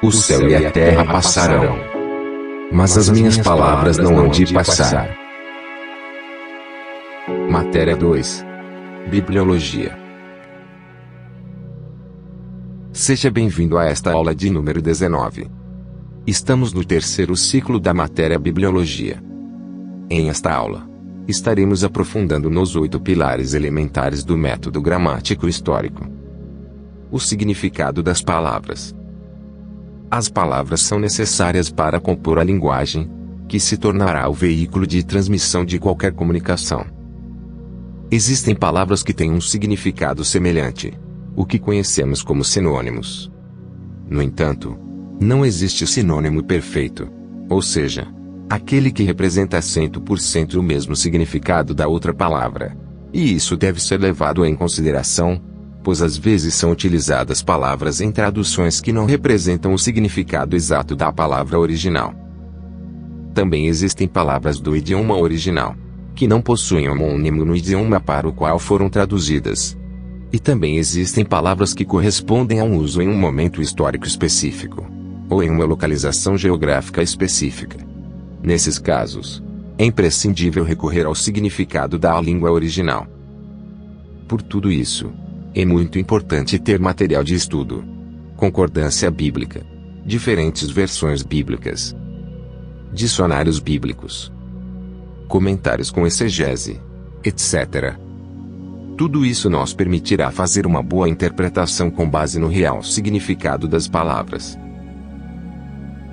O céu e a terra passarão, mas as minhas palavras não hão de passar. Matéria 2. Bibliologia. Seja bem-vindo a esta aula de número 19. Estamos no terceiro ciclo da matéria Bibliologia. Em esta aula, estaremos aprofundando nos 8 pilares elementares do método gramático histórico. O significado das palavras. As palavras são necessárias para compor a linguagem, que se tornará o veículo de transmissão de qualquer comunicação. Existem palavras que têm um significado semelhante, o que conhecemos como sinônimos. No entanto, não existe sinônimo perfeito, ou seja, aquele que representa 100% o mesmo significado da outra palavra. E isso deve ser levado em consideração, pois às vezes são utilizadas palavras em traduções que não representam o significado exato da palavra original. Também existem palavras do idioma original, que não possuem homônimo no idioma para o qual foram traduzidas. E também existem palavras que correspondem a um uso em um momento histórico específico, ou em uma localização geográfica específica. Nesses casos, é imprescindível recorrer ao significado da língua original. Por tudo isso, é muito importante ter material de estudo, concordância bíblica, diferentes versões bíblicas, dicionários bíblicos, comentários com exegese, etc. Tudo isso nos permitirá fazer uma boa interpretação com base no real significado das palavras.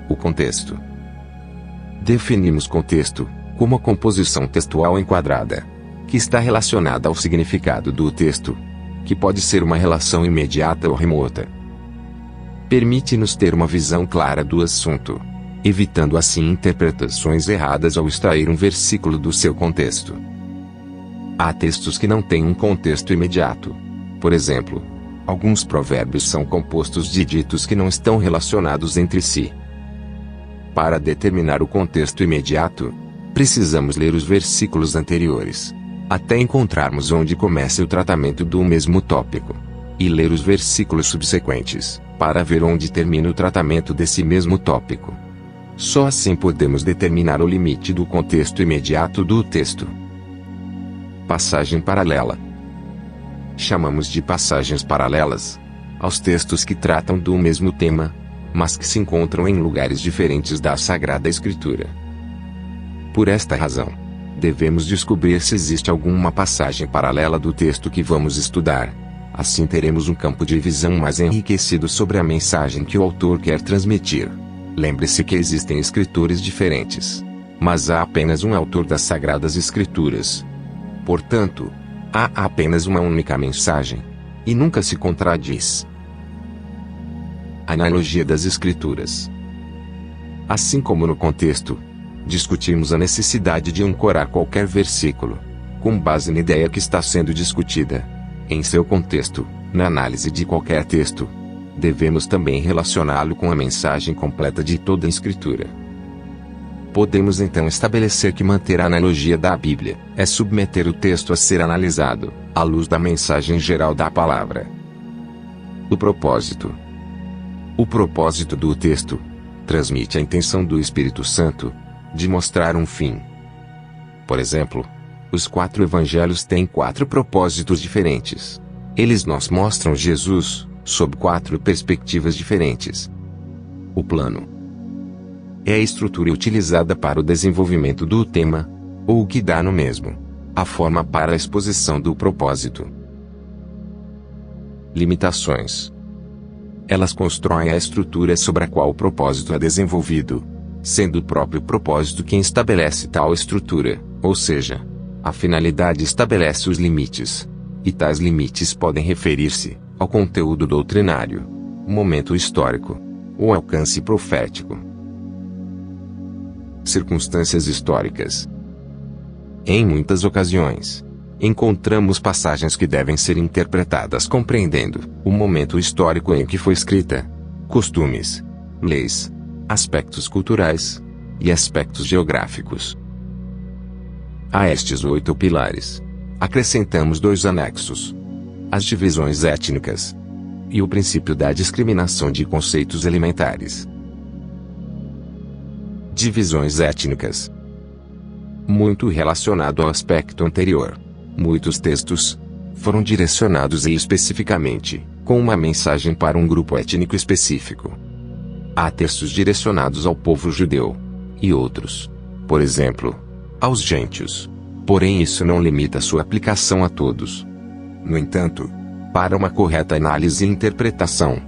O contexto. Definimos contexto como a composição textual enquadrada, que está relacionada ao significado do texto, que pode ser uma relação imediata ou remota. Permite-nos ter uma visão clara do assunto, evitando assim interpretações erradas ao extrair um versículo do seu contexto. Há textos que não têm um contexto imediato. Por exemplo, alguns provérbios são compostos de ditos que não estão relacionados entre si. Para determinar o contexto imediato, precisamos ler os versículos anteriores, até encontrarmos onde começa o tratamento do mesmo tópico, e ler os versículos subsequentes, para ver onde termina o tratamento desse mesmo tópico. Só assim podemos determinar o limite do contexto imediato do texto. Passagem paralela. Chamamos de passagens paralelas aos textos que tratam do mesmo tema, mas que se encontram em lugares diferentes da Sagrada Escritura. Por esta razão, devemos descobrir se existe alguma passagem paralela do texto que vamos estudar. Assim teremos um campo de visão mais enriquecido sobre a mensagem que o autor quer transmitir. Lembre-se que existem escritores diferentes, mas há apenas um autor das Sagradas Escrituras. Portanto, há apenas uma única mensagem, e nunca se contradiz. Analogia das Escrituras. Assim como no contexto, discutimos a necessidade de ancorar qualquer versículo, com base na ideia que está sendo discutida, em seu contexto. Na análise de qualquer texto, devemos também relacioná-lo com a mensagem completa de toda a Escritura. Podemos então estabelecer que manter a analogia da Bíblia é submeter o texto a ser analisado, à luz da mensagem geral da palavra. O propósito. O propósito do texto transmite a intenção do Espírito Santo de mostrar um fim. Por exemplo, os 4 evangelhos têm 4 propósitos diferentes. Eles nos mostram Jesus, sob 4 perspectivas diferentes. O plano é a estrutura utilizada para o desenvolvimento do tema, ou o que dá no mesmo, a forma para a exposição do propósito. Limitações. Elas constroem a estrutura sobre a qual o propósito é desenvolvido, sendo o próprio propósito quem estabelece tal estrutura, ou seja, a finalidade estabelece os limites, e tais limites podem referir-se ao conteúdo doutrinário, momento histórico, ou alcance profético. Circunstâncias históricas. Em muitas ocasiões, encontramos passagens que devem ser interpretadas compreendendo o momento histórico em que foi escrita, costumes, leis, aspectos culturais e aspectos geográficos. A estes 8 pilares, acrescentamos 2 anexos: as divisões étnicas e o princípio da discriminação de conceitos elementares. Divisões étnicas. Muito relacionado ao aspecto anterior, muitos textos foram direcionados especificamente com uma mensagem para um grupo étnico específico. Há textos direcionados ao povo judeu, e outros, por exemplo, aos gentios. Porém, isso não limita sua aplicação a todos. No entanto, para uma correta análise e interpretação,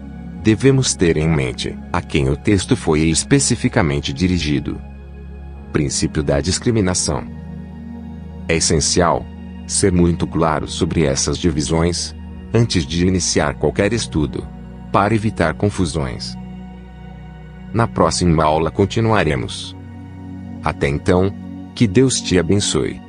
devemos ter em mente a quem o texto foi especificamente dirigido. Princípio da discriminação. É essencial ser muito claro sobre essas divisões antes de iniciar qualquer estudo, para evitar confusões. Na próxima aula continuaremos. Até então, que Deus te abençoe.